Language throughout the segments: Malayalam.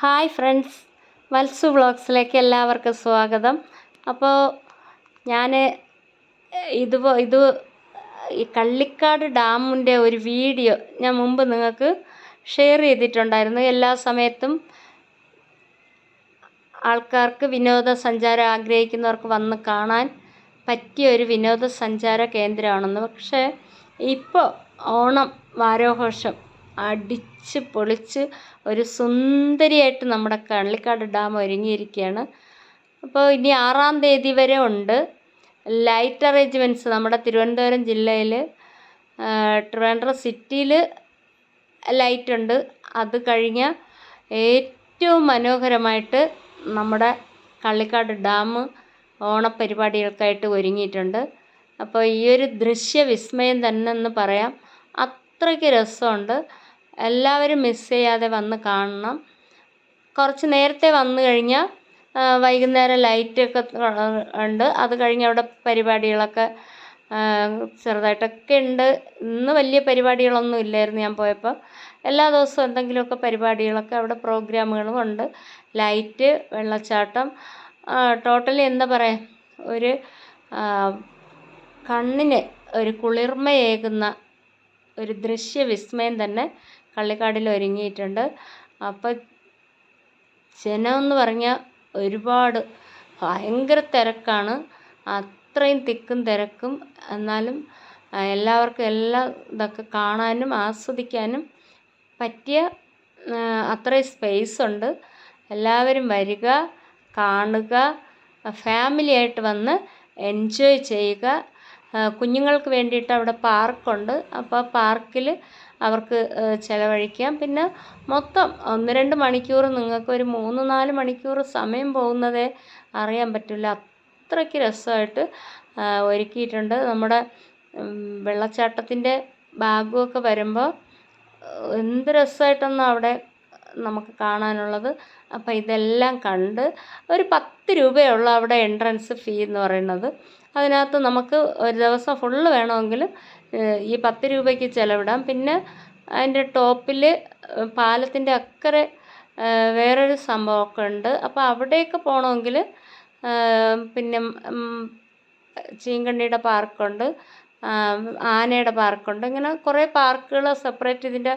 ഹായ് ഫ്രണ്ട്സ്, വത്സു വ്ളോഗ്സിലേക്ക് എല്ലാവർക്കും സ്വാഗതം. അപ്പോൾ ഞാൻ ഈ കള്ളിക്കാട് ഡാമിൻ്റെ ഒരു വീഡിയോ ഞാൻ മുമ്പ് നിങ്ങൾക്ക് ഷെയർ ചെയ്തിട്ടുണ്ടായിരുന്നു. എല്ലാ സമയത്തും ആൾക്കാർക്ക് വിനോദസഞ്ചാരം ആഗ്രഹിക്കുന്നവർക്ക് വന്ന് കാണാൻ പറ്റിയ ഒരു വിനോദസഞ്ചാര കേന്ദ്രമാണെന്ന്. പക്ഷേ ഇപ്പോൾ ഓണം വാരോഘോഷം അടിച്ച് പൊളിച്ച് ഒരു സുന്ദരിയായിട്ട് നമ്മുടെ കള്ളിക്കാട് ഡാം ഒരുങ്ങിയിരിക്കുകയാണ്. അപ്പോൾ ഇനി 6-ാം തീയതി വരെ ഉണ്ട് ലൈറ്റ് അറേഞ്ച്മെൻറ്റ്സ്. നമ്മുടെ തിരുവനന്തപുരം ജില്ലയിൽ ട്രിവാൻഡ്രം സിറ്റിയിൽ ലൈറ്റ് ഉണ്ട്. അത് കഴിഞ്ഞ ഏറ്റവും മനോഹരമായിട്ട് നമ്മുടെ കള്ളിക്കാട് ഡാം ഓണപ്പരിപാടികൾക്കായിട്ട് ഒരുങ്ങിയിട്ടുണ്ട്. അപ്പോൾ ഈ ഒരു ദൃശ്യവിസ്മയം തന്നെ എന്ന് പറയാം. അത്രയ്ക്ക് രസമുണ്ട്. എല്ലാവരും മിസ് ചെയ്യാതെ വന്ന് കാണണം. കുറച്ച് നേരത്തെ വന്നു കഴിഞ്ഞാൽ വൈകുന്നേരം ലൈറ്റൊക്കെ ഉണ്ട്. അത് കഴിഞ്ഞ് അവിടെ പരിപാടികളൊക്കെ ചെറുതായിട്ടൊക്കെ ഉണ്ട്. ഇന്ന് വലിയ പരിപാടികളൊന്നും ഇല്ലായിരുന്നു ഞാൻ പോയപ്പോൾ. എല്ലാ ദിവസവും എന്തെങ്കിലുമൊക്കെ പരിപാടികളൊക്കെ അവിടെ പ്രോഗ്രാമുകളും ഉണ്ട്. ലൈറ്റ്, വെള്ളച്ചാട്ടം, ടോട്ടലി എന്താ പറയുക, ഒരു കണ്ണിന് ഒരു കുളിർമയേകുന്ന ഒരു ദൃശ്യവിസ്മയം തന്നെ കള്ളിക്കാടിൽ ഒരുങ്ങിയിട്ടുണ്ട്. അപ്പോൾ ജനമെന്ന് പറഞ്ഞാൽ ഒരുപാട് ഭയങ്കര തിരക്കാണ്. അത്രയും തിക്കും തിരക്കും. എന്നാലും എല്ലാവർക്കും ഇതൊക്കെ കാണാനും ആസ്വദിക്കാനും പറ്റിയ അത്രയും സ്പേസ് ഉണ്ട്. എല്ലാവരും വരിക, കാണുക, ഫാമിലിയായിട്ട് വന്ന് എൻജോയ് ചെയ്യുക. കുഞ്ഞുങ്ങൾക്ക് വേണ്ടിയിട്ട് അവിടെ പാർക്കുണ്ട്. അപ്പോൾ ആ പാർക്കിൽ അവർക്ക് ചിലവഴിക്കാം. പിന്നെ മൊത്തം 1-2 മണിക്കൂർ, നിങ്ങൾക്ക് ഒരു 3-4 മണിക്കൂർ സമയം പോകുന്നതേ അറിയാൻ പറ്റില്ല. അത്രയ്ക്ക് രസമായിട്ട് ഒരുക്കിയിട്ടുണ്ട്. നമ്മുടെ വെള്ളച്ചാട്ടത്തിൻ്റെ ഭാഗമൊക്കെ വരുമ്പോൾ എന്ത് രസമായിട്ടൊന്നും അവിടെ നമുക്ക് കാണാനുള്ളത്. അപ്പോൾ ഇതെല്ലാം കണ്ട് ഒരു 10 രൂപയുള്ള അവിടെ എൻട്രൻസ് ഫീ എന്ന് പറയുന്നത്. അതിനകത്ത് നമുക്ക് ഒരു ദിവസം ഫുള്ള് വേണമെങ്കിൽ ഈ 10 രൂപയ്ക്ക് ചിലവിടാം. പിന്നെ അതിൻ്റെ ടോപ്പിൽ പാലത്തിൻ്റെ അക്കരെ വേറൊരു സംഭവമൊക്കെ ഉണ്ട്. അപ്പോൾ അവിടെയൊക്കെ പോകണമെങ്കിൽ പിന്നെ ചീങ്കണ്ണിയുടെ പാർക്കുണ്ട്, ആനയുടെ പാർക്കുണ്ട്. ഇങ്ങനെ കുറേ പാർക്കുകൾ സെപ്പറേറ്റ് ഇതിൻ്റെ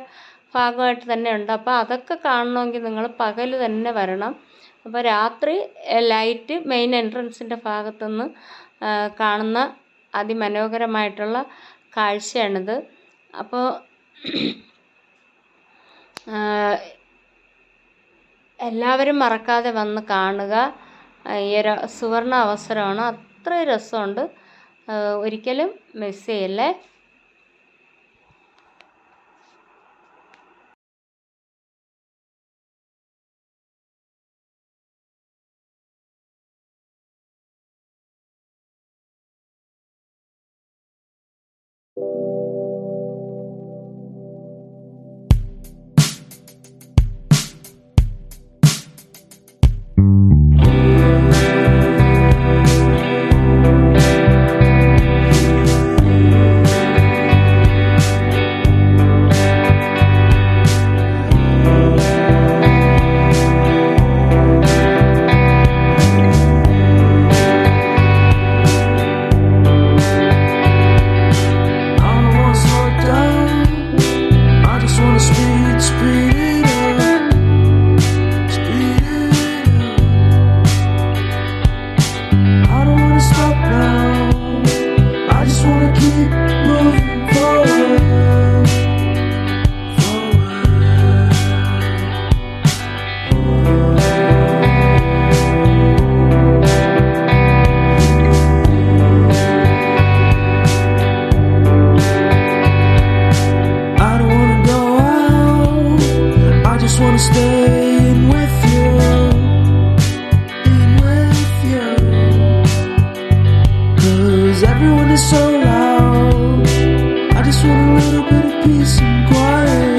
ഭാഗമായിട്ട് തന്നെ ഉണ്ട്. അപ്പോൾ അതൊക്കെ കാണണമെങ്കിൽ നിങ്ങൾ പകൽ തന്നെ വരണം. അപ്പോൾ രാത്രി ലൈറ്റ് മെയിൻ എൻട്രൻസിൻ്റെ ഭാഗത്തുനിന്ന് കാണുന്ന അതിമനോഹരമായിട്ടുള്ള കാഴ്ചയാണിത്. അപ്പോൾ എല്ലാവരും മറക്കാതെ വന്ന് കാണുക. ഈ ഒരു സുവർണ അവസരമാണ്. അത്രയും രസമുണ്ട്. ഒരിക്കലും മിസ് ചെയ്യല്ലേ. Staying with you, cause everyone is so loud. I just want a little bit of peace and quiet.